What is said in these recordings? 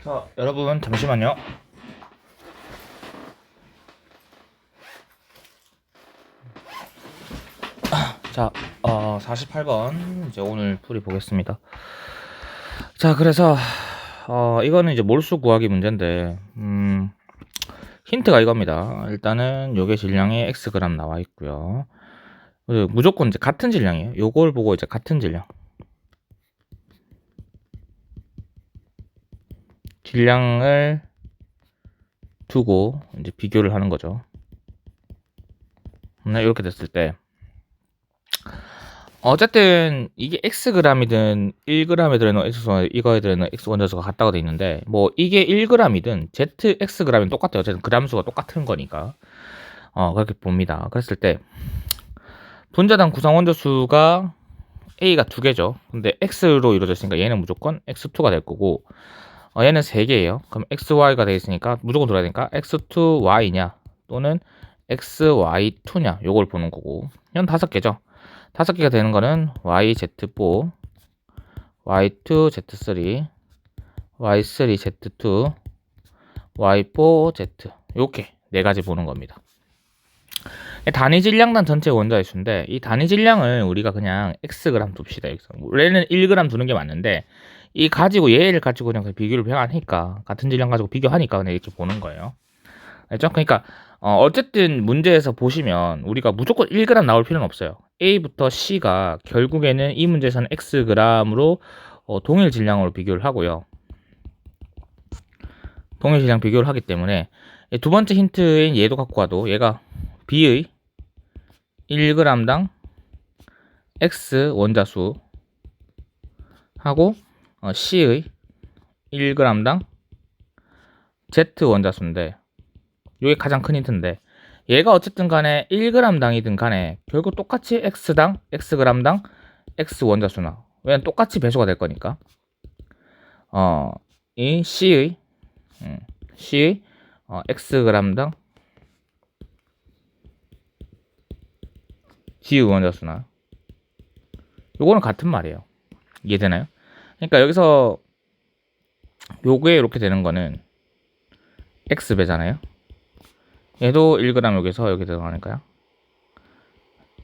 자, 여러분 잠시만요. 자, 48번 이제 오늘 풀이 보겠습니다. 자, 그래서 이거는 이제 몰수 구하기 문제인데, 힌트가 이겁니다. 일단은 요게 질량이 xg 나와 있고요. 무조건 이제 같은 질량이에요. 요걸 보고 이제 같은 질량을 두고 이제 비교를 하는 거죠. 이렇게 됐을 때 어쨌든 이게 xg이든 1g에 들어있는 x수와 이거에 들어있는 x 원자수가 같다고 돼 있는데, 뭐 이게 1g이든 zxg이든 똑같아요. 어쨌든 g수가 똑같은 거니까 그렇게 봅니다. 그랬을 때 분자당 구성 원자수가 a가 2개죠. 근데 x로 이루어져 있으니까 얘는 무조건 x2가 될 거고, 얘는 3개예요. 그럼 xy가 돼 있으니까 무조건 들어야 되니까 x2y냐 또는 xy2냐 요걸 보는 거고, 이건 5개죠. 5개가 되는 거는 YZ4, Y2, Z3, Y3, Z2, Y4, Z 이렇게 4가지 보는 겁니다. 단위 질량당 전체 원자의 수인데, 이 단위 질량을 우리가 그냥 xg 둡시다. 원래는 1g 두는 게 맞는데, 이 가지고 얘를 가지고 그냥 비교를 하니까, 같은 질량 가지고 비교하니까 그냥 이렇게 보는 거예요. 알죠? 그러니까 어쨌든 문제에서 보시면 우리가 무조건 1g 나올 필요는 없어요. A부터 C가 결국에는 이 문제에서는 xg으로 동일 질량으로 비교를 하고요. 동일 질량 비교를 하기 때문에 두 번째 힌트인 얘도 갖고 와도 얘가 B의 1g당 x 원자수 하고 C의 1g당 z 원자수인데, 이게 가장 큰 힌트인데, 얘가 어쨌든 간에 1g당이든 간에 결국 똑같이 x당 xg당 x 원자수나, 왜냐면 똑같이 배수가 될 거니까 이 C의 xg당 G의 원자수나 요거는 같은 말이에요. 이해되나요? 그러니까 여기서 요게 이렇게 되는 거는 x배잖아요. 얘도 1g 여기서 여기 들어가니까요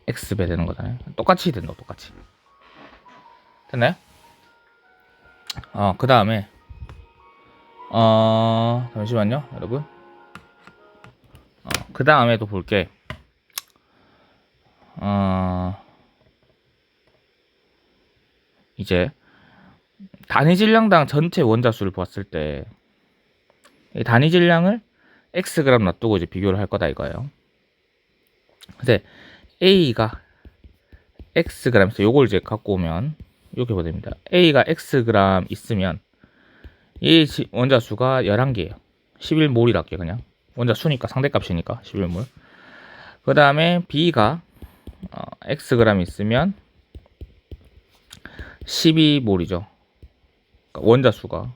x배 되는 거잖아요. 똑같이 된다. 똑같이 됐나요? 그 다음에 잠시만요 여러분. 그 다음에 또 볼게. 이제 단위 질량당 전체 원자수를 봤을 때 이 단위 질량을 xg 놔두고 이제 비교를 할 거다 이거예요. 근데 A가 xg에서 요걸 이제 갖고 오면 이렇게 보면 됩니다. A가 xg 있으면 이 원자수가 11개예요. 11몰이라 할게요. 그냥 원자수니까 상대값이니까 11몰. 그 다음에 B가 xg 있으면 12몰이죠. 그러니까 원자수가.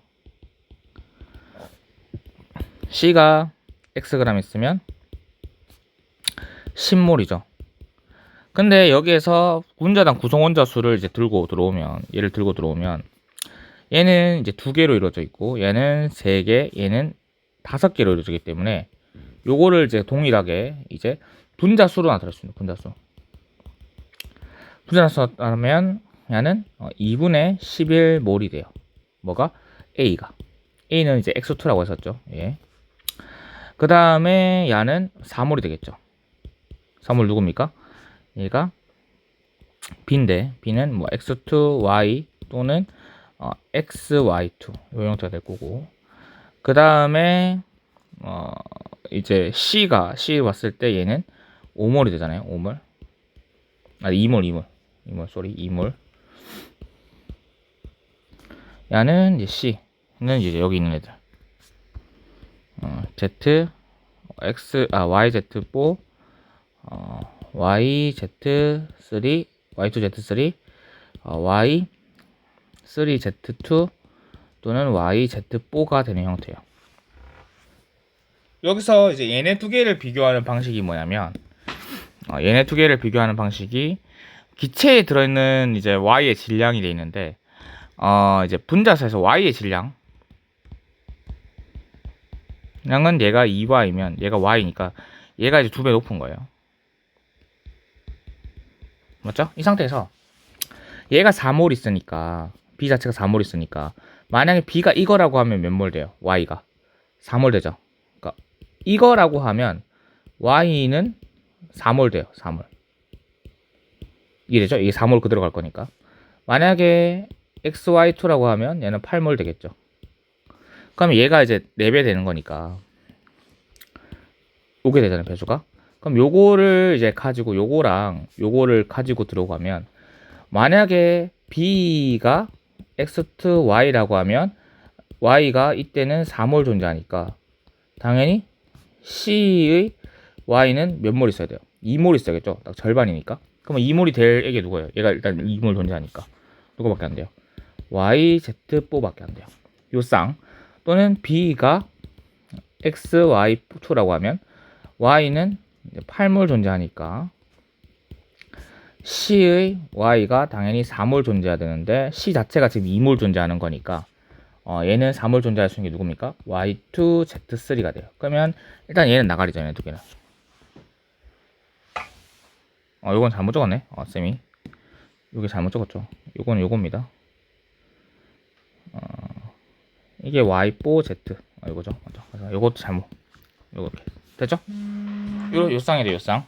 C가 xg 있으면 10몰이죠. 근데 여기에서 분자당 구성 원자수를 이제 들고 들어오면, 얘를 들고 들어오면 얘는 이제 2개로 이루어져 있고 얘는 3개, 얘는 5개로 이루어지기 때문에 요거를 이제 동일하게 이제 분자수로 나타낼 수 있는 분자수 하면 얘는 2분의 11몰이 돼요. 뭐가? A는 이제 X2라고 했었죠. 예. 그 다음에 얘는 4몰이 되겠죠. 4몰 누굽니까? 얘가 B인데, B는 뭐 X2Y 또는 XY2 요 형태가 될 거고, 그 다음에 이제 C 봤을 때 얘는 5몰이 되잖아요. 5몰. 아니 2몰 쏘리 2몰. 얘는 이제 C는 이제 여기 있는 애들. Z YZ4 YZ3 Y2Z3 Y3Z2 또는 YZ4가 되는 형태예요. 여기서 이제 얘네 두 개를 비교하는 방식이 뭐냐면, 얘네 두 개를 비교하는 방식이 기체에 들어있는 이제 Y의 질량이 돼 있는데, 이제 분자수에서 Y의 질량, 양은 얘가 2y면 얘가 y니까 얘가 이제 2배 높은 거예요. 맞죠? 이 상태에서 얘가 4몰 있으니까 B 자체가 4몰 있으니까 만약에 B가 이거라고 하면 몇 몰 돼요? Y가 4몰 되죠. 그러니까 이거라고 하면 Y는 4몰 돼요. 4몰. 이게 되죠? 이게 4몰 그대로 갈 거니까. 만약에 XY2라고 하면 얘는 8몰 되겠죠. 그러면 얘가 이제 4배 되는 거니까 오게 되잖아요, 배수가. 그럼 요거를 이제 가지고 요거랑 요거를 가지고 들어가면 만약에 B가 X2Y라고 하면 Y가 이때는 4몰 존재하니까 당연히 C의 Y는 몇 몰 있어야 돼요? 2몰 있어야겠죠? 딱 절반이니까. 그러면 2몰이 될 애게 누구예요? 얘가 일단 2몰 존재하니까. 누구밖에 안 돼요? YZ4밖에 안 돼요. 요 쌍. 또는 B가 XY2라고 하면 Y는 8몰 존재하니까 C의 Y가 당연히 4몰 존재해야 되는데 C 자체가 지금 2몰 존재하는 거니까 얘는 4몰 존재할 수 있는 게 누굽니까? Y2Z3가 돼요. 그러면 일단 얘는 나가리죠. 얘네 두 개는. 요건 잘못 적었네. 쌤이. 요게 잘못 적었죠. 요건 요겁니다. 이게 Y4Z. 요거죠. 맞죠. 요것도 잘못. 요거 됐죠? 요 쌍이 돼요, 요 쌍.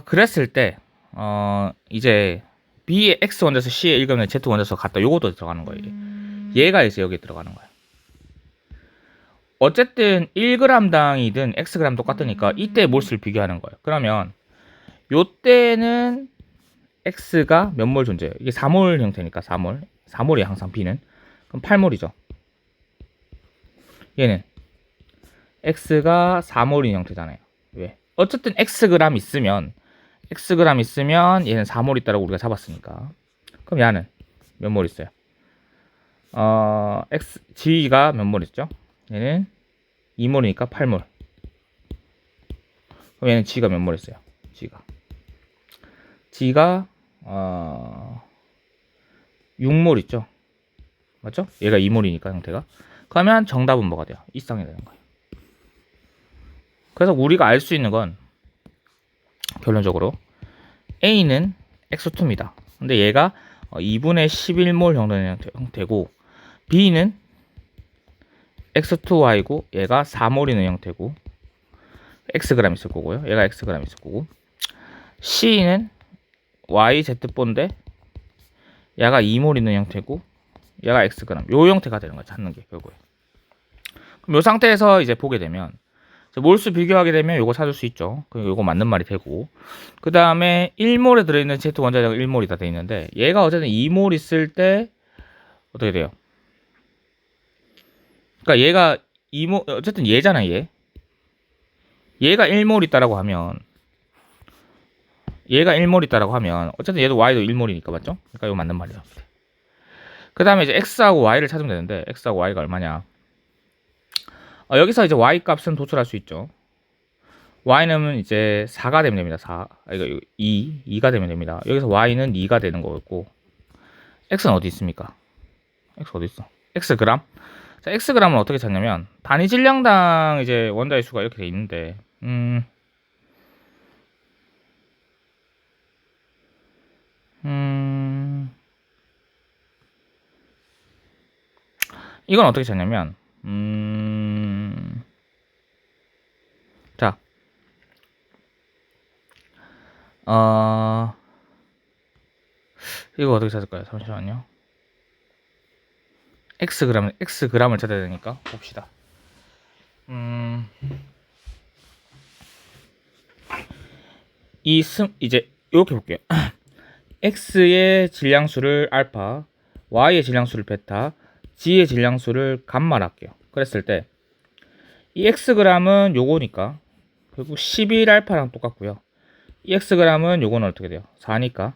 그랬을 때, 이제 B의 X 원자수 C의 1근의 Z 원자수가 같다. 요것도 들어가는 거예요. 얘가 이제 여기 들어가는 거예요. 어쨌든 1g당이든 Xg 똑같으니까 이때 몰수를 비교하는 거예요. 그러면 요때는 X가 몇 몰 존재해요? 이게 4몰 형태니까 4몰. 4몰이 항상 B는. 그럼 8몰이죠. 얘는 X가 4몰인 형태잖아요. 왜? 어쨌든 Xg 있으면 얘는 4몰 있다라고 우리가 잡았으니까. 그럼 얘는 몇 몰 있어요? G가 몇 몰 있죠? 얘는 2몰이니까 8몰. 그럼 얘는 G가 몇 몰 있어요? G가 6몰 있죠? 맞죠? 얘가 2몰이니까 형태가. 그러면 정답은 뭐가 돼요? 이 쌍이 되는 거예요. 그래서 우리가 알 수 있는 건 결론적으로 A는 X2입니다. 근데 얘가 2분의 11몰 정도의 형태고 B는 X2Y고 얘가 4몰이는 형태고 Xg 있을 거고요. 얘가 Xg 있을 거고 C는 YZ4인데 얘가 2몰 있는 형태고 얘가 Xg 요 형태가 되는 거예요. 찾는 게 결국에. 그럼 요 상태에서 이제 보게 되면 몰수 비교하게 되면 요거 찾을 수 있죠. 그리고 요거 맞는 말이 되고 그 다음에 1몰에 들어있는 Z 원자재가 1몰이다 돼 있는데 얘가 어쨌든 2몰 있을 때 어떻게 돼요? 그러니까 얘가 2몰 어쨌든 얘잖아 얘. 얘가 1몰 있다라고 하면 어쨌든 얘도 Y도 1몰이니까 맞죠? 그러니까 이거 맞는 말이야. 그 다음에 이제 X하고 Y를 찾으면 되는데 X하고 Y가 얼마냐? 여기서 이제 Y 값은 도출할 수 있죠. Y는 이제 4가 되면 됩니다. 4. 이거 2가 되면 됩니다. 여기서 Y는 2가 되는 거였고 X는 어디 있습니까? X 어디 있어? Xg. 자, Xg은 어떻게 찾냐면 단위 질량당 이제 원자의 수가 이렇게 돼 있는데 이건 어떻게 찾냐면 자 이거 어떻게 찾을까요? 잠시만요. Xg을 찾아야 되니까 봅시다. 이제 이렇게 볼게요. X의 질량수를 알파, Y의 질량수를 베타, G의 질량수를 감마를 할게요. 그랬을 때 이 Xg은 요거니까 결국 11알파랑 똑같고요. 이 Xg은 요거는 어떻게 돼요? 4니까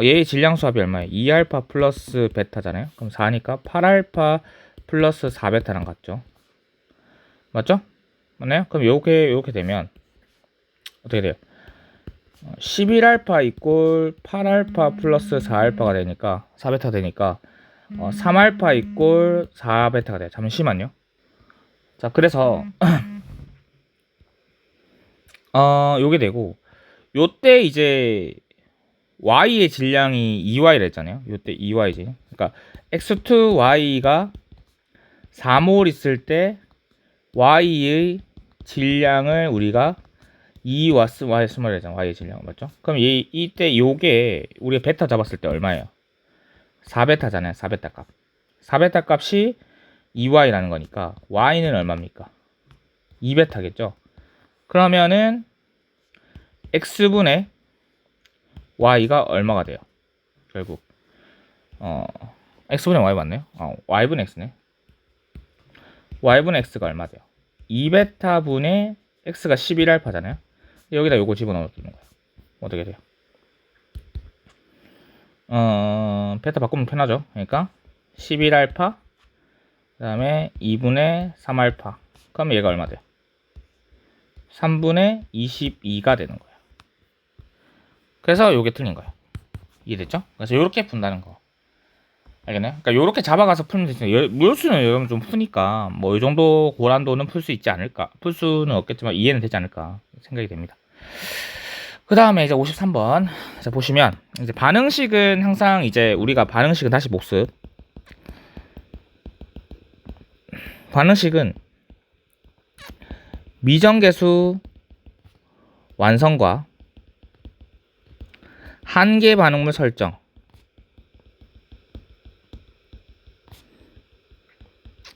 얘의 질량수 합이 얼마예요? 2알파 플러스 베타잖아요. 그럼 4니까 8알파 플러스 4베타랑 같죠? 맞죠? 맞나요? 그럼 요렇게 되면 어떻게 돼요? 11알파 이꼴 8알파 플러스 4알파가 되니까 4베타 되니까 3알파 이꼴 4베타가 돼요. 잠시만요. 자, 그래서 요게 되고, 요때 이제 y의 질량이 2y라 했잖아요. 요때 2y지. 그러니까 x2y가 4몰 있을 때 y의 질량을 우리가 2y 스몰 잖아 y의 질량 맞죠? 그럼 이때 요게 우리가 베타 잡았을 때 얼마예요? 4베타잖아요. 4베타 값. 4베타 값이 2y라는 거니까 y는 얼마입니까? 2베타겠죠? 그러면은 x분의 y가 얼마가 돼요? 결국 x분의 y 맞네요. y분의 x네. y분의 x가 얼마 돼요? 2베타분의 x가 11알파잖아요. 여기다 요거 집어넣어주는 거예요. 어떻게 돼요? 베타 바꾸면 편하죠. 그러니까 11알파 그 다음에 2분의 3알파 그럼 얘가 얼마 돼요? 3분의 22가 되는 거예요. 그래서 요게 틀린 거예요. 이해됐죠? 그래서 요렇게 푼다는 거. 알겠나요? 그러니까 요렇게 잡아가서 풀면 되지. 물수는 여러분 좀 푸니까 뭐 이 정도 고난도는 풀 수 있지 않을까? 풀 수는 없겠지만 이해는 되지 않을까 생각이 됩니다. 그 다음에 이제 53번. 자, 보시면 이제 반응식은 항상 이제 우리가 반응식은 다시 복습. 반응식은 미정계수 완성과 한계 반응물 설정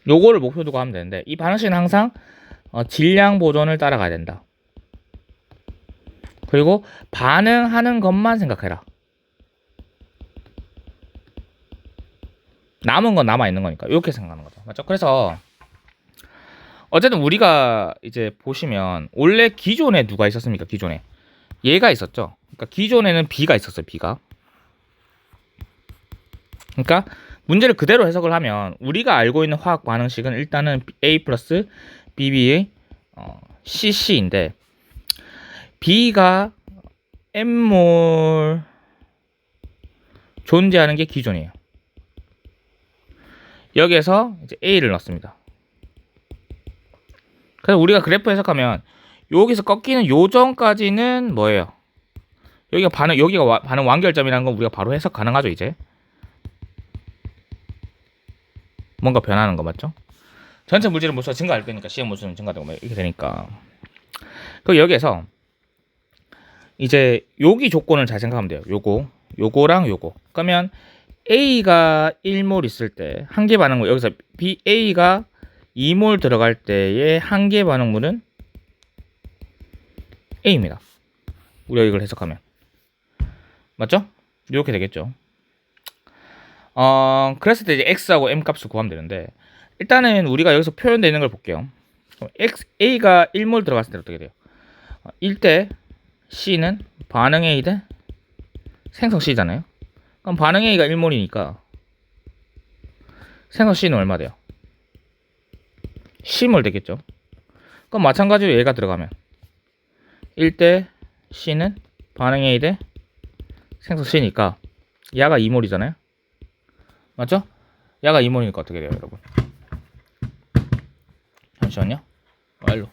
요거를 목표 두고 하면 되는데 이 반응식은 항상 질량 보존을 따라가야 된다. 그리고 반응하는 것만 생각해라. 남은 건 남아있는 거니까 이렇게 생각하는 거죠. 맞죠? 그래서 어쨌든 우리가 이제 보시면 원래 기존에 누가 있었습니까? 기존에 얘가 있었죠. 그러니까 기존에는 B가 있었어요. B가. 그러니까 문제를 그대로 해석을 하면 우리가 알고 있는 화학 반응식은 일단은 A 플러스 BB의 CC인데 B가 M몰 존재하는 게 기존이에요. 여기에서 이제 A를 넣습니다. 그래서 우리가 그래프 해석하면 여기서 꺾이는 요점까지는 뭐예요? 여기가 반응 완결점이라는 건 우리가 바로 해석 가능하죠, 이제. 뭔가 변하는 거 맞죠? 전체 물질의 몰수가 증가할 거니까 시험 몰수는 증가되고 뭐 이렇게 되니까. 그 여기에서 이제 여기 조건을 잘 생각하면 돼요. 요거랑 요거. 그러면 A가 1몰 있을 때 한계 반응물 여기서 A가 2몰 들어갈 때의 한계 반응물은 A입니다. 우리가 이걸 해석하면 맞죠? 이렇게 되겠죠. 그랬을 때 이제 X하고 M 값을 구하면 되는데 일단은 우리가 여기서 표현되어 있는 걸 볼게요. A가 1몰 들어갔을 때 어떻게 돼요? 1대 C는 반응 A 대 생성 C잖아요. 그럼 반응 A가 1몰이니까 생성 C는 얼마 돼요? 10몰 되겠죠. 그럼 마찬가지로 얘가 들어가면 1대 C는 반응 A 대 생성 C니까 야가 2몰이잖아요. 맞죠? 야가 2몰이니까 어떻게 돼요, 여러분? 잠시만요. 일로.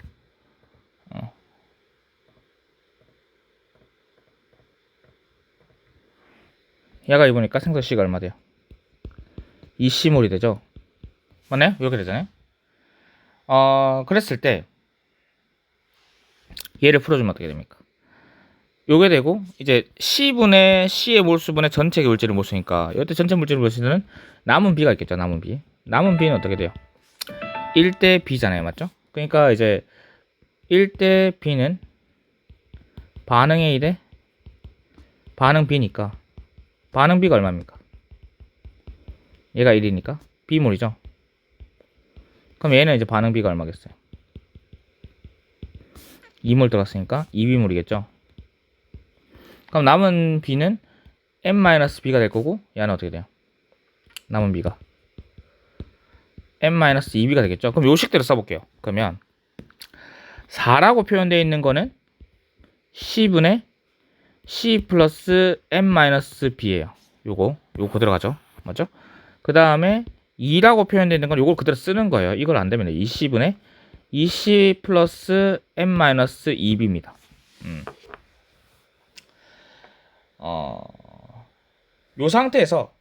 야가 2몰이니까 생성 C가 얼마 돼요? 20몰이 되죠? 맞나요? 이렇게 되잖아요. 그랬을 때 얘를 풀어주면 어떻게 됩니까? 요게 되고 이제 C분의 C의 몰수분의 전체 물질의 몰수니까 이때 전체 물질의 몰수는 남은 B가 있겠죠. 남은 B는 어떻게 돼요? 1대 B잖아요. 맞죠? 그러니까 이제 1대 B는 반응 A 대 반응 B니까 반응 B가 얼마입니까? 얘가 1이니까 B몰이죠. 그럼 얘는 이제 반응 B가 얼마겠어요? 2몰 들어갔으니까 2B몰이겠죠. 그럼 남은 B는 M-B가 될 거고 얘는 어떻게 돼요? 남은 B가 M-2B가 되겠죠. 그럼 요 식대로 써볼게요. 그러면 4라고 표현되어 있는 거는 C분의 C 플러스 M-B예요. 요거 그대로 가죠. 맞죠? 그 다음에 2라고 표현되어 있는 건 요걸 그대로 쓰는 거예요. 이걸 안 되면 2C분의 2C 플러스 m-2b입니다. 요 상태에서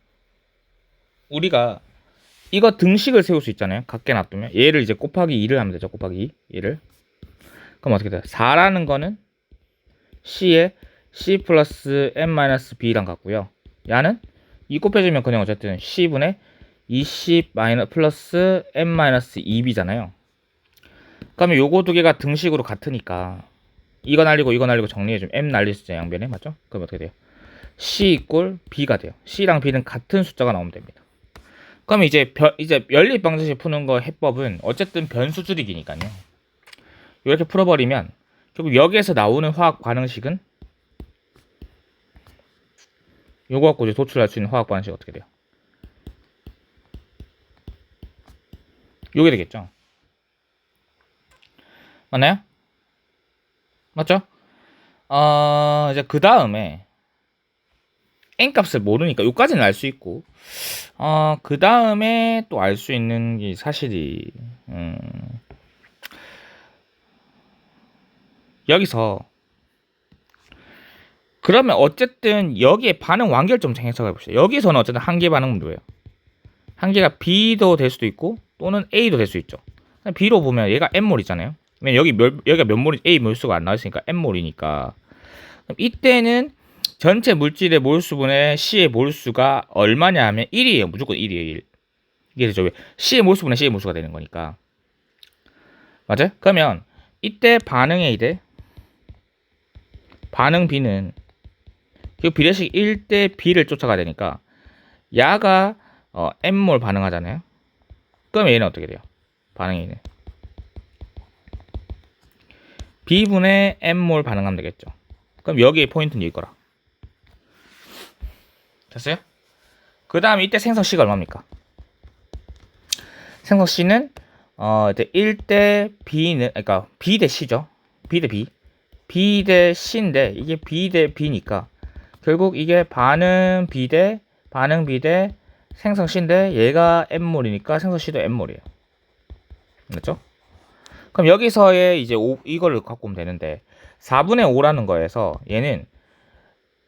우리가 이거 등식을 세울 수 있잖아요. 같게 놔두면 얘를 이제 곱하기 2를 하면 되죠. 곱하기 2 얘를. 그럼 어떻게 돼요? 4라는 거는 C에 C 플러스 m-b랑 같고요. 야는 2 곱해주면 그냥 어쨌든 C분의 2C 플러스 m-2b잖아요. 그러면 요거 두 개가 등식으로 같으니까 이거 날리고 정리해주면 m 날릴 수 있잖아요. 양변에. 맞죠? 그럼 어떻게 돼요? C 이꼴 B가 돼요. C랑 B는 같은 숫자가 나오면 됩니다. 그럼 이제 연립방정식 푸는 거 해법은 어쨌든 변수 줄이기니까요. 이렇게 풀어버리면 결국 여기에서 나오는 화학 반응식은 요거 갖고 이제 도출할 수 있는 화학 반응식 어떻게 돼요? 요게 되겠죠. 맞나요? 맞죠? 이제 그 다음에 n 값을 모르니까 요까지는 알 수 있고 그 다음에 또 알 수 있는 게 사실이 여기서 그러면 어쨌든 여기에 반응 완결점 해석해 봅시다. 여기서는 어쨌든 한 개 반응은 뭐예요? 한 개가 B도 될 수도 있고 또는 A도 될 수 있죠. B로 보면 얘가 N몰이잖아요. 왜냐면 여기가 몇 몰이 A 몰수가 안 나와 있으니까 N몰이니까. 그럼 이때는 전체 물질의 몰수분의 C의 몰수가 얼마냐 하면 1이에요. 무조건 1이에요. 1. 이게 되죠. 왜? C의 몰수분의 C의 몰수가 되는 거니까. 맞아요? 그러면 이때 반응 A 대 반응 B는 그 비례식 1대 B를 쫓아가야 되니까 야가 N몰 반응하잖아요. 그럼 얘는 어떻게 돼요? 반응 A는 B분의 N몰 반응하면 되겠죠. 그럼 여기에 포인트는 이거라. 됐어요? 그 다음에 이때 생성 C가 얼마입니까? 생성 C는 이제 1대 B는 그러니까 B 대 C죠. B 대 B. B 대 C인데 이게 B 대 B니까 결국 이게 반응 B 대 생성 C인데 얘가 N몰이니까 생성 C도 N몰이에요. 맞죠? 그럼 여기서의 이제 이거를 갖고 오면 되는데 4분의 5라는 거에서 얘는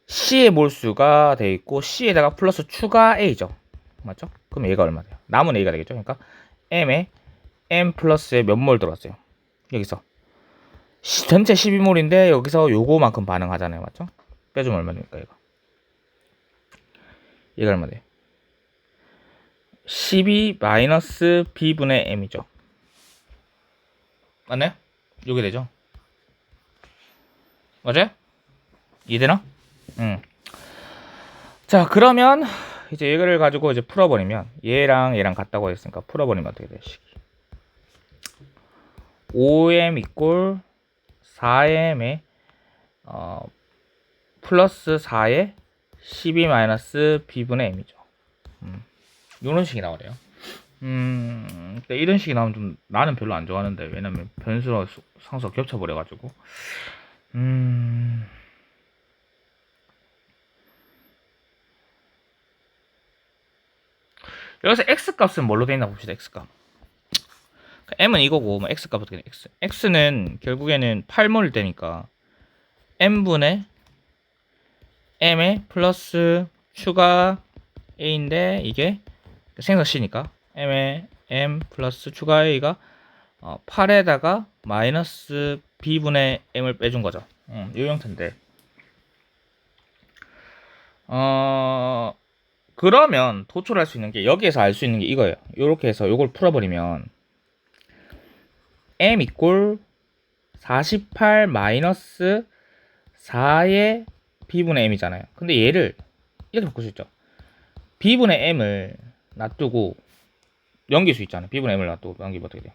C의 몰수가 돼 있고 C에다가 플러스 추가 A죠. 맞죠? 그럼 얘가 얼마 돼요? 남은 A가 되겠죠. 그러니까 M에 M 플러스에 몇 몰 들어갔어요. 여기서 전체 12몰인데 여기서 요거만큼 반응하잖아요. 맞죠? 빼주면 얼마 됩니까? 얘가 얼마 돼요? 12 마이너스 B분의 M이죠. 맞나요? 요게 되죠. 맞아요? 이해되나? 자, 그러면 이제 이거를 가지고 이제 풀어버리면 얘랑 같다고 했으니까 풀어버리면 어떻게 돼요? 5m 이꼴 4m에 플러스 4에 12 마이너스 b분의 m이죠. 이런 식이 나오네요. 근데 이런 식이 나오면 좀 나는 별로 안 좋아하는데 왜냐면 변수랑 상수가 겹쳐버려가지고 여기서 x값은 뭘로 돼 있나 봅시다. x값 m은 이거고 뭐 x값 어떻게 돼? x는 결국에는 8몰일 때니까 m분의 m에 플러스 추가 a인데 이게 생성 c니까 m에 m 플러스 추가 a가 8에다가 마이너스 b분의 m을 빼준 거죠. 이 형태인데 그러면 도출할 수 있는 게 여기에서 알 수 있는 게 이거예요. 이렇게 해서 이걸 풀어버리면 m 이꼴 48 마이너스 4의 b분의 m이잖아요. 근데 얘를 이렇게 바꿀 수 있죠. b분의 m을 놔두고 넘길 수 있잖아요. b분의 m을 놔두고 넘기면 어떻게 돼요?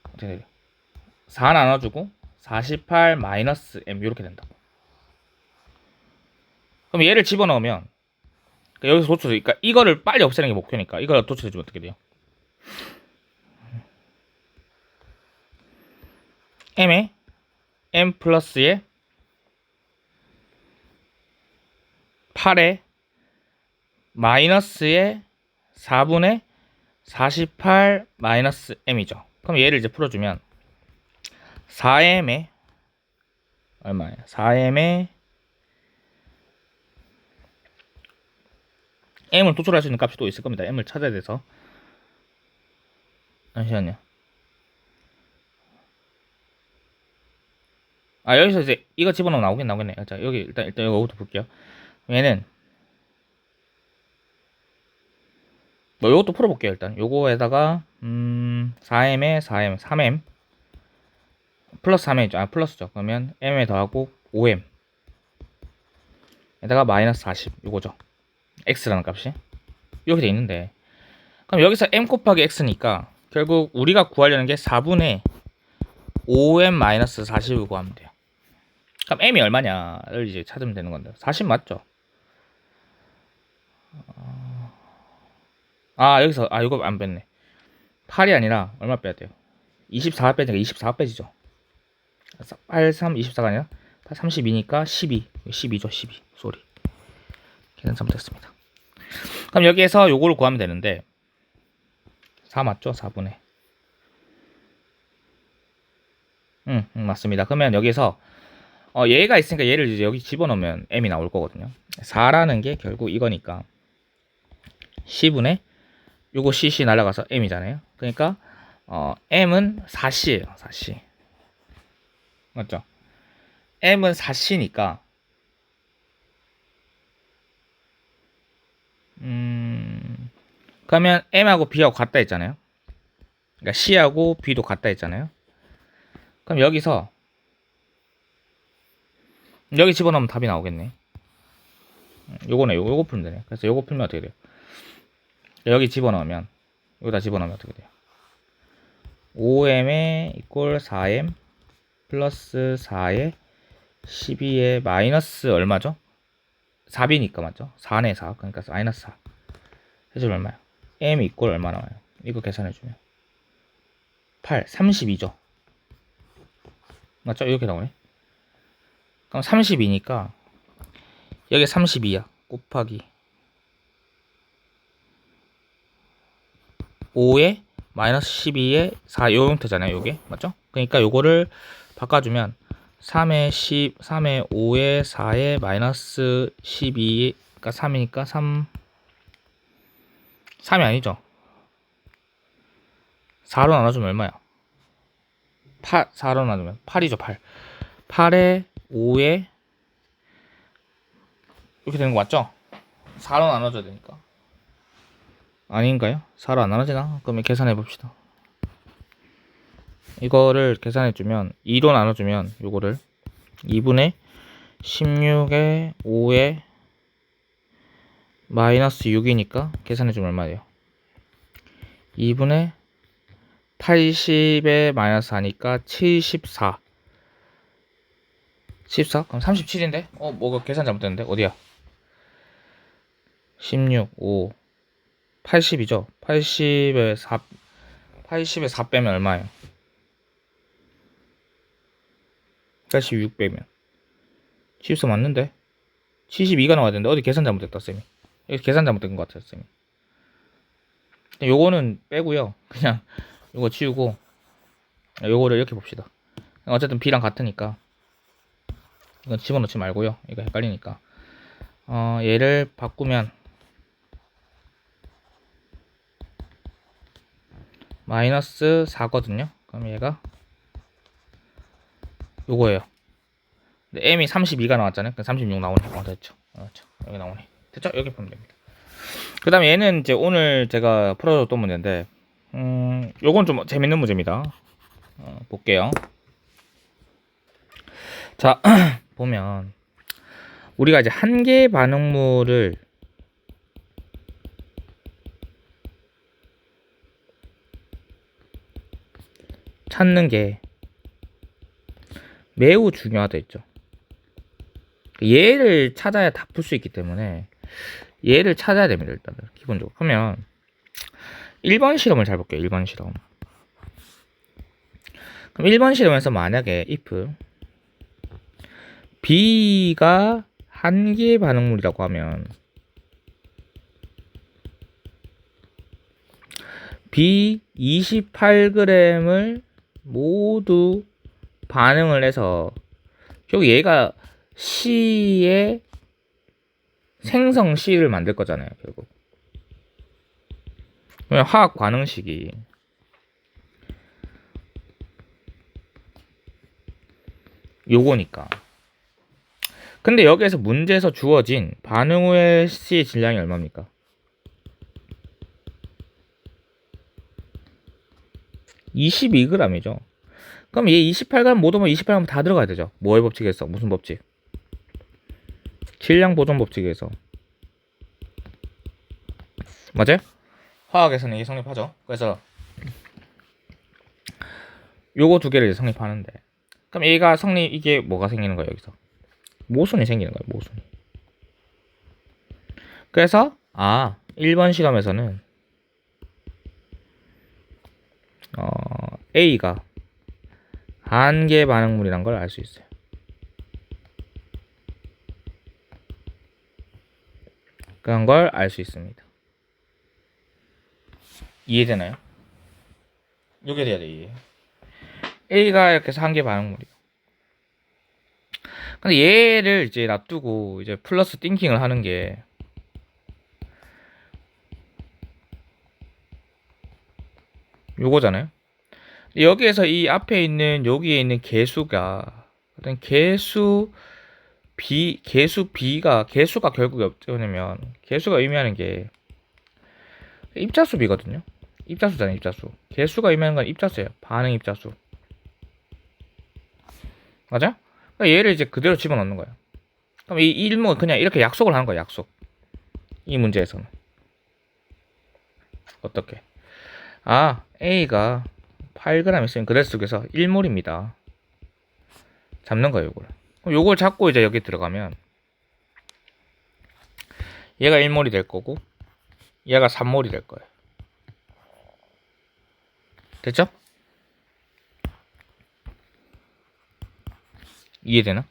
어떻게 돼요? 4 나눠주고 48 마이너스 m 이렇게 된다고. 그럼 얘를 집어넣으면 그러니까 여기서 도출, 그러니까 이거를 빨리 없애는 게 목표니까 이걸 도출해주면 어떻게 돼요? m에 m 플러스에 8에 마이너스에 4분의 48 마이너스 m이죠. 그럼 얘를 이제 풀어주면 4m에 얼마예요? 4m에 m을 도출할 수 있는 값이 또 있을 겁니다. m을 찾아야 돼서. 잠시만요. 여기서 이제 이거 집어넣으면 나오겠네. 자, 여기 일단 이거부터 볼게요. 얘는 뭐 요것도 풀어볼게요. 일단 요거에다가 4m에 4m 3m 플러스 3m이죠. 플러스죠. 그러면 m에 더하고 5m 에다가 마이너스 40 요거죠. x라는 값이 이렇게 돼 있는데, 그럼 여기서 m 곱하기 x니까 결국 우리가 구하려는 게 4분의 5m 마이너스 40을 구하면 돼요. 그럼 m이 얼마냐를 이제 찾으면 되는 건데 40 맞죠? 여기서 이거 안 뺐네. 8이 아니라 얼마 빼야 돼요? 24 빼니까 24 빼지죠. 8, 3, 24가 아니라 32니까 12. 12죠, 12. 쏘리. 계산 잘못했습니다. 그럼 여기에서 요거를 구하면 되는데 4 맞죠? 4분의. 맞습니다. 그러면 여기서 얘가 있으니까 얘를 이제 여기 집어넣으면 m이 나올 거거든요. 4라는 게 결국 이거니까 c분의 요거 cc 날아가서 m이잖아요. 그러니까 m은 4c예요. 4c. 맞죠? m은 4c니까 그러면 m하고 b하고 같다 했잖아요. 그러니까 c하고 b도 같다 했잖아요. 그럼 여기서 여기 집어넣으면 답이 나오겠네. 요거네. 요거 풀면 되네. 그래서 요거 풀면 어떻게 돼요? 여기 집어넣으면 여기다 집어넣으면 어떻게 돼요? 5m에 이꼴 4m 플러스 4에 12에 마이너스 얼마죠? 4b니까 맞죠? 4네 4. 그러니까 마이너스 4. 해주면 얼마야? m 이꼴 얼마 나와요? 이거 계산해주면 8, 32죠? 맞죠? 이렇게 나오네. 그럼 32니까 여기 32야. 곱하기 5에 마이너스 12에 4 요 형태잖아요. 요게 맞죠? 그러니까 요거를 바꿔주면 3에 10, 3에 5에 4에 마이너스 12, 그러니까 3이니까 3이 아니죠. 4로 나눠주면 얼마야? 4로 나누면 8이죠. 8. 8에 5에 이렇게 되는 거 맞죠? 4로 나눠줘야 되니까. 아닌가요? 4로 안 나눠지나? 그러면 계산해 봅시다. 이거를 계산해주면 2로 나눠주면 요거를 2분의 16에 5에 마이너스 6이니까 계산해주면 얼마예요? 2분의 80에 마이너스 4니까 74. 14? 그럼 37인데? 뭐가 계산 잘못됐는데? 어디야? 16, 5, 80이죠? 80에 4 빼면 얼마예요? 86 빼면 74 맞는데? 72가 나와야 되는데 어디 계산 잘못됐다 쌤이. 여기 계산 잘못된 것 같아요 쌤이. 요거는 빼고요. 그냥 요거 치우고 요거를 이렇게 봅시다. 어쨌든 b랑 같으니까 이건 집어넣지 말고요. 이거 헷갈리니까 얘를 바꾸면 마이너스 4거든요. 그럼 얘가 요거예요. 근데 m이 32가 나왔잖아요. 그럼 36 나오네. 됐죠. 그렇죠. 여기 나오네. 됐죠? 여기 보면 됩니다. 그 다음에 얘는 이제 오늘 제가 풀어줬던 문제인데 요건 좀 재밌는 문제입니다. 볼게요. 자, 보면 우리가 이제 한 개의 반응물을 찾는 게 매우 중요하다 했죠. 얘를 찾아야 다 풀 수 있기 때문에 얘를 찾아야 됩니다. 일단 기본적으로. 그러면 1번 실험을 잘 볼게요. 1번 실험. 그럼 1번 실험에서 만약에 if B가 한 개의 반응물이라고 하면 B 28g을 모두 반응을 해서 결국 얘가 C의 생성 C를 만들 거잖아요. 결국 화학 반응식이 요거니까. 근데 여기에서 문제에서 주어진 반응 후의 C 질량이 얼마입니까? 22g이죠. 그럼 얘 28g 못 오면 28g 다 들어가야 되죠. 뭐의 법칙에서? 무슨 법칙? 질량 보존 법칙에서. 맞아요? 화학에서는 이게 성립하죠. 그래서 요거 두 개를 성립하는데, 그럼 얘가 이게 뭐가 생기는 거예요? 여기서 모순이 생기는 거예요. 모순이. 그래서 1번 실험에서는 A가 한계 반응물이란 걸 알 수 있어요. 그런 걸 알 수 있습니다. 이해되나요? 요게 돼야 돼, 이해. A가 이렇게 해서 한계 반응물이에요. 근데 얘를 이제 놔두고 이제 플러스 띵킹을 하는 게 요거잖아요. 여기에서 이 앞에 있는 여기에 있는 개수가 어떤 개수 B가 결국에 어쩌냐면 개수가 의미하는 게 입자수 B거든요. 입자수잖아요. 입자수. 개수가 의미하는 건 입자수예요. 반응 입자수. 맞아? 그러니까 얘를 이제 그대로 집어넣는 거예요. 그럼 이 일목은 그냥 이렇게 약속을 하는 거예요. 약속. 이 문제에서는 어떻게? A가 8g 있으면 그대 속에서 1몰입니다. 잡는 거예요, 요걸. 그럼 요걸 잡고 이제 여기 들어가면 얘가 1몰이 될 거고 얘가 3몰이 될 거예요. 됐죠? 이해되나?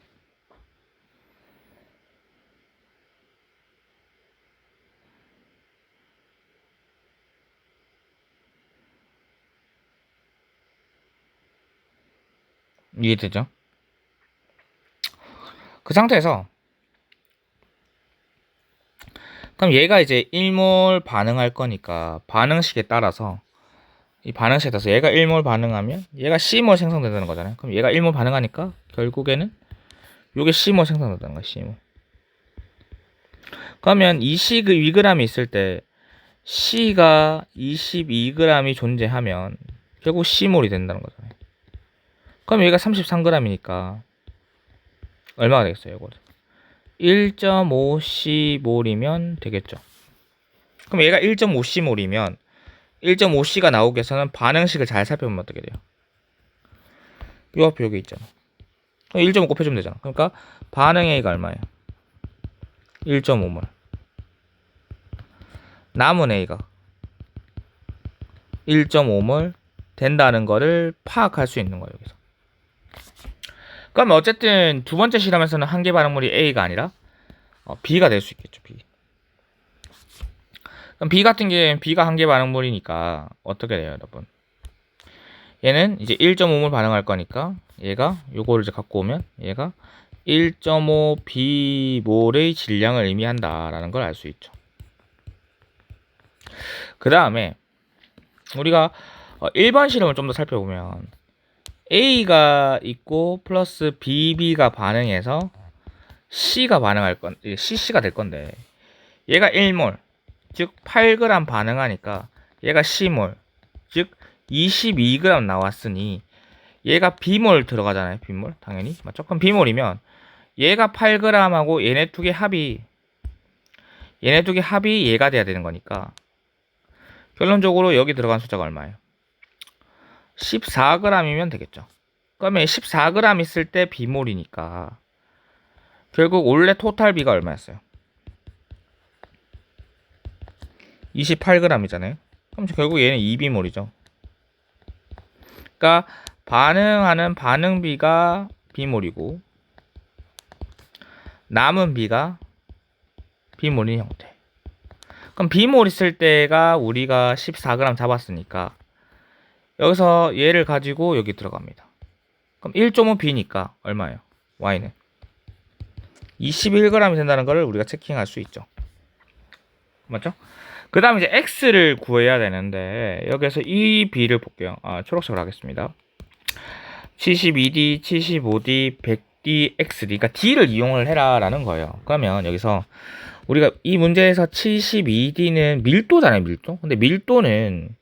이해되죠? 그 상태에서 그럼 얘가 이제 1몰 반응할 거니까 반응식에 따라서 이 반응식에 따라서 얘가 1몰 반응하면 얘가 C몰 생성된다는 거잖아요. 그럼 얘가 1몰 반응하니까 결국에는 요게 C몰 생성된다는 거야. C몰. 그러면 22g이 있을 때 C가 22g이 존재하면 결국 C몰이 된다는 거잖아요. 그럼 얘가 33g이니까 얼마가 되겠어요? 이거 1.5C몰이면 되겠죠. 그럼 얘가 1.5C몰이면 1.5C가 나오기 위해서는 반응식을 잘 살펴보면 어떻게 돼요? 요 앞에 여기 있잖아. 1.5 곱해주면 되잖아. 그러니까 반응 A가 얼마예요? 1.5몰. 남은 A가 1.5몰 된다는 거를 파악할 수 있는 거예요. 여기서. 그러면 어쨌든 두 번째 실험에서는 한계 반응물이 A가 아니라 B가 될 수 있겠죠. B. 그럼 B 같은 경우에는 B가 한계 반응물이니까 어떻게 돼요, 여러분? 얘는 이제 1.5몰 반응할 거니까 얘가 요거를 이제 갖고 오면 얘가 1.5 B몰의 질량을 의미한다라는 걸 알 수 있죠. 그 다음에 우리가 1번 실험을 좀 더 살펴보면 A가 있고 플러스 BB가 반응해서 C가 반응할 건 CC가 될 건데 얘가 1몰 즉 8g 반응하니까 얘가 C몰 즉 22g 나왔으니 얘가 B몰 들어가잖아요. B몰 당연히 맞죠? 그럼 B몰이면 얘가 8g하고 얘네 두 개 합이 얘가 돼야 되는 거니까 결론적으로 여기 들어간 숫자가 얼마예요? 14g이면 되겠죠. 그러면 14g 있을 때 B몰이니까 결국 원래 토탈 B가 얼마였어요? 28g이잖아요. 그럼 결국 얘는 2B몰이죠. 그러니까 반응하는 반응 B가 B몰이고 남은 B가 B몰인 형태. 그럼 B몰 있을 때가 우리가 14g 잡았으니까 여기서 얘를 가지고 여기 들어갑니다. 그럼 1.5B니까 얼마예요? Y는 21g이 된다는 걸 우리가 체킹할 수 있죠. 맞죠? 그 다음에 이제 X를 구해야 되는데 여기서 이 B를 볼게요. 초록색으로 하겠습니다. 72D, 75D, 100D, XD. 그러니까 D를 이용을 해라 라는 거예요. 그러면 여기서 우리가 이 문제에서 72D는 밀도잖아요, 밀도. 근데 밀도는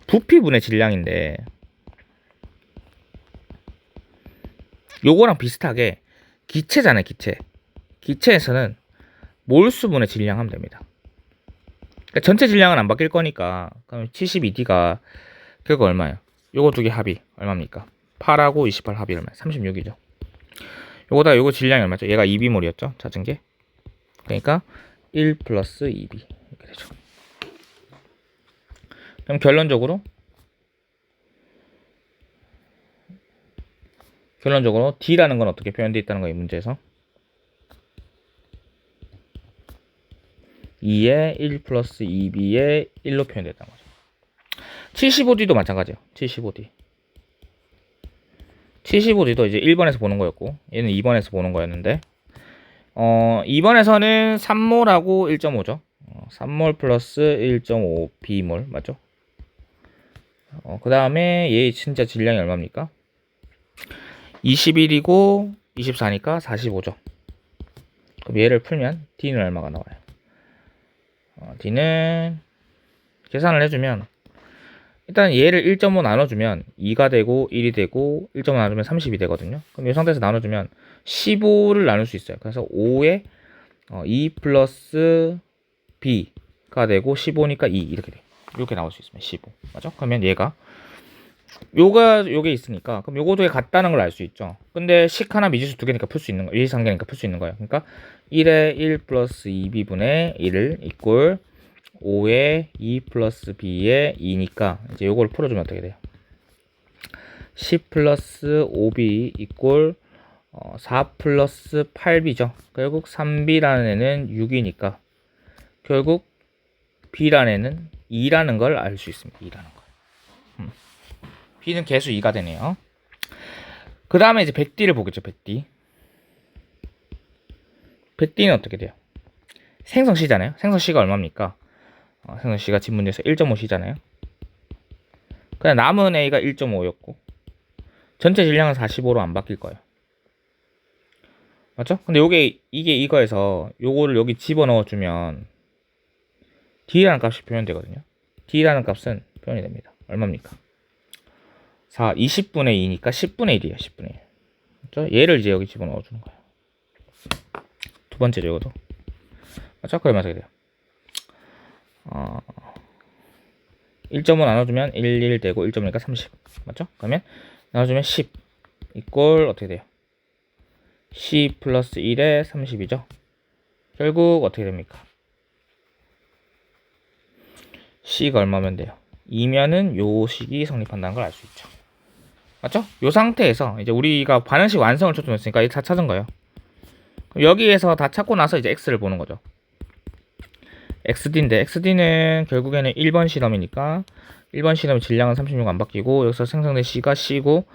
부피분의 질량인데 요거랑 비슷하게 기체잖아요, 기체. 기체에서는 몰수분의 질량 하면 됩니다. 그러니까 전체 질량은 안 바뀔 거니까 그럼 72D가 결국 얼마예요? 요거 두 개 합이 얼마입니까? 8하고 28 합이 얼마예요? 36이죠. 요거다 요거 질량이 얼마죠? 얘가 2B몰이었죠? 잦은 게. 그러니까 1 플러스 2B 이렇게 되죠. 그럼 결론적으로 D라는 건 어떻게 표현되어 있다는 거예요, 이 문제에서? 2에 1 플러스 2B에 1로 표현됐다는 거죠. 75D도 마찬가지예요. 75D. 75D도 이제 1번에서 보는 거였고, 얘는 2번에서 보는 거였는데, 2번에서는 3몰하고 1.5죠. 3몰 플러스 1.5 B몰, 맞죠? 그 다음에 얘 진짜 질량이 얼마입니까? 21이고 24니까 45죠. 그럼 얘를 풀면 D는 얼마가 나와요? D는 계산을 해주면 일단 얘를 1.5 나눠주면 2가 되고 1이 되고 1.5 나누면 30이 되거든요. 그럼 이 상태에서 나눠주면 15를 나눌 수 있어요. 그래서 5에 2 플러스 B가 되고 15니까 2 이렇게 돼. 이렇게 나올 수 있으면 15 맞죠? 그러면 얘가 요게 있으니까 그럼 요거도 같다는 걸 알 수 있죠. 근데 식 하나 미지수 두 개니까 풀 수 있는 거예요. 미지수 한 개니까 풀 수 있는 거예요. 그러니까 1에 1 플러스 2b분의 1을 이꼴 5에 2 플러스 b에 2니까 이제 요걸 풀어주면 어떻게 돼요? 10 플러스 5b 이꼴 4 플러스 8b죠. 결국 3b라는 애는 6이니까 결국 b라는 애는 2라는 걸 알 수 있습니다. 2라는 걸. B는 개수 2가 되네요. 그 다음에 이제 100D를 보겠죠. 100D. 100D는 어떻게 돼요? 생성C잖아요. 생성C가 얼마입니까? 생성C가 집 문제에서 1.5C잖아요. 그냥 남은 A가 1.5였고 전체 질량은 45로 안 바뀔 거예요. 맞죠? 근데 이게 이거에서 요거를 여기 집어넣어주면 D라는 값이 표현되거든요. D라는 값은 표현이 됩니다. 얼마입니까? 4, 20분의 2니까 10분의 1이에요. 10분의 1. 그렇죠? 얘를 이제 여기 집어넣어 주는 거예요. 두 번째죠, 이것도. 맞죠? 그러면 어떻게 돼요? 1.5 나눠주면 1 되고 1.5니까 30. 맞죠? 그러면 나눠주면 10 이꼴 어떻게 돼요? 10 플러스 1에 30이죠. 결국 어떻게 됩니까? C가 얼마면 돼요? 2면은 요 식이 성립한다는 걸 알 수 있죠. 맞죠? 요 상태에서 이제 우리가 반응식 완성을 초점했으니까 다 찾은 거예요. 여기에서 다 찾고 나서 이제 X를 보는 거죠. XD인데 XD는 결국에는 1번 실험이니까 1번 실험 질량은 36 안 바뀌고 여기서 생성된 C가 C고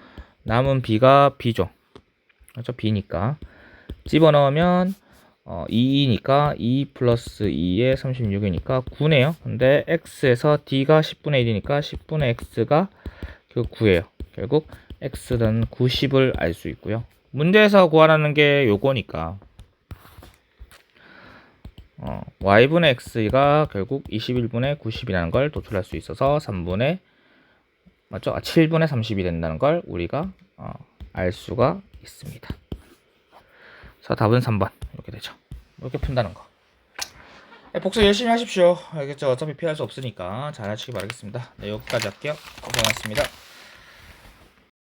남은 B가 B죠. 그렇죠? B니까 집어넣으면 2니까 2 플러스 2에 36이니까 9네요. 근데 X에서 D가 10분의 1이니까 10분의 X가 9예요. 결국 X는 90을 알 수 있고요. 문제에서 구하라는 게 요거니까 Y분의 X가 결국 21분의 90이라는 걸 도출할 수 있어서 3분의 맞죠? 7분의 30이 된다는 걸 우리가 알 수가 있습니다. 그래서 답은 3번 이렇게 되죠. 이렇게 푼다는 거. 복습 열심히 하십시오. 알겠죠? 어차피 피할 수 없으니까 잘 하시기 바라겠습니다. 네, 여기까지 할게요. 고생하셨습니다.